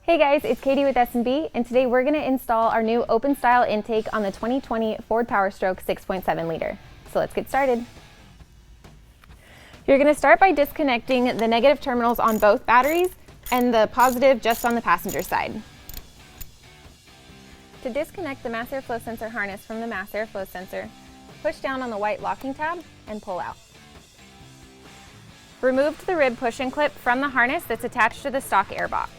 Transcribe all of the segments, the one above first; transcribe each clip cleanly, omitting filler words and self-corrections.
Hey guys, it's Katie with S&B, and today we're going to install our new open style intake on the 2020 Ford Powerstroke 6.7 liter. So let's get started. You're going to start by disconnecting the negative terminals on both batteries and the positive just on the passenger side. To disconnect the mass airflow sensor harness from the mass airflow sensor, push down on the white locking tab and pull out. Remove the rib push-in clip from the harness that's attached to the stock airbox.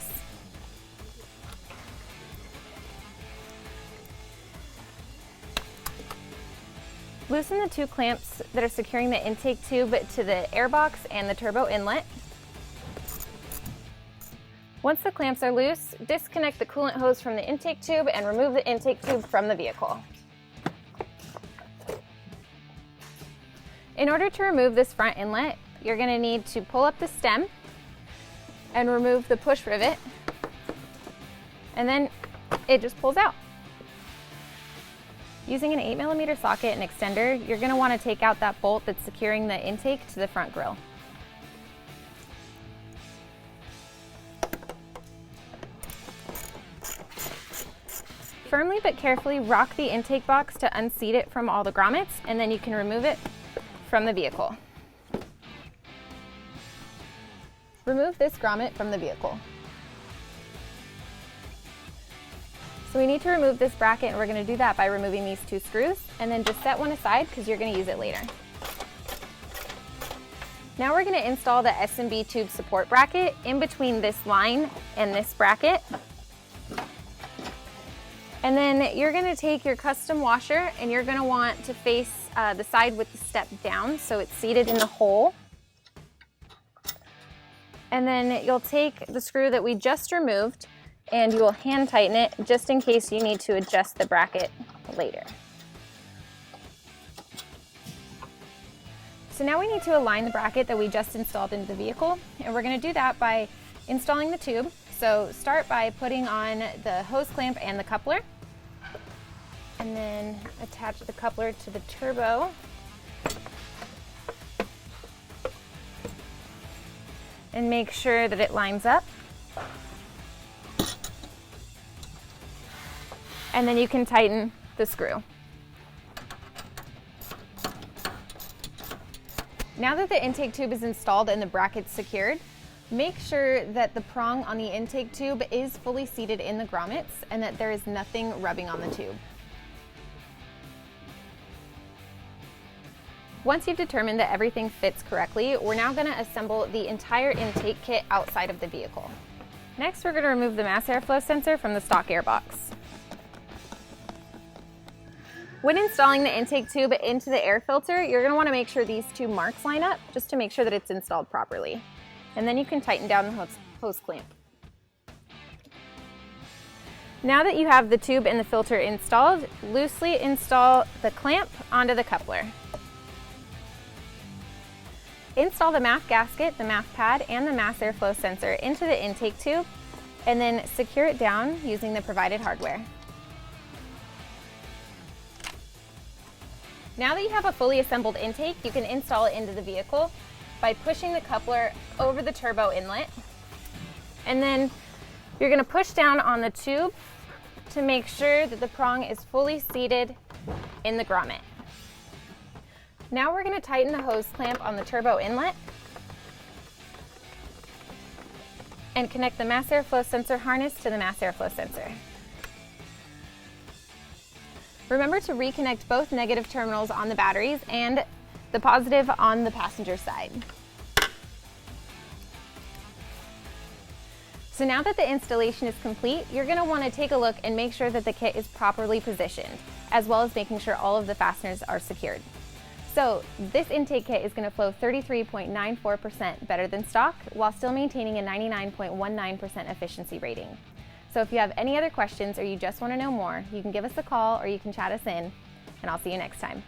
Loosen the two clamps that are securing the intake tube to the airbox and the turbo inlet. Once the clamps are loose, disconnect the coolant hose from the intake tube and remove the intake tube from the vehicle. In order to remove this front inlet, you're going to need to pull up the stem and remove the push rivet, and then it just pulls out. Using an 8mm socket and extender, you're going to want to take out that bolt that's securing the intake to the front grille. Firmly but carefully rock the intake box to unseat it from all the grommets, and then you can remove it from the vehicle. Remove this grommet from the vehicle. So we need to remove this bracket, and we're going to do that by removing these two screws, and then just set one aside because you're going to use it later. Now we're going to install the S&B tube support bracket in between this line and this bracket. And then you're going to take your custom washer and you're going to want to face the side with the step down so it's seated in the hole. And then you'll take the screw that we just removed and you will hand tighten it just in case you need to adjust the bracket later. So now we need to align the bracket that we just installed into the vehicle, and we're going to do that by installing the tube. So start by putting on the hose clamp and the coupler, and then attach the coupler to the turbo. And make sure that it lines up. And then you can tighten the screw. Now that the intake tube is installed and the bracket's secured, make sure that the prong on the intake tube is fully seated in the grommets and that there is nothing rubbing on the tube. Once you've determined that everything fits correctly, we're now going to assemble the entire intake kit outside of the vehicle. Next, we're going to remove the mass airflow sensor from the stock airbox. When installing the intake tube into the air filter, you're going to want to make sure these two marks line up just to make sure that it's installed properly. And then you can tighten down the hose clamp. Now that you have the tube and the filter installed, loosely install the clamp onto the coupler. Install the MAF gasket, the MAF pad, and the mass airflow sensor into the intake tube, and then secure it down using the provided hardware. Now that you have a fully assembled intake, you can install it into the vehicle by pushing the coupler over the turbo inlet. And then you're going to push down on the tube to make sure that the prong is fully seated in the grommet. Now we're going to tighten the hose clamp on the turbo inlet and connect the mass airflow sensor harness to the mass airflow sensor. Remember to reconnect both negative terminals on the batteries and the positive on the passenger side. So now that the installation is complete, you're going to want to take a look and make sure that the kit is properly positioned, as well as making sure all of the fasteners are secured. So this intake kit is going to flow 33.94% better than stock while still maintaining a 99.19% efficiency rating. So if you have any other questions or you just want to know more, you can give us a call or you can chat us in, and I'll see you next time.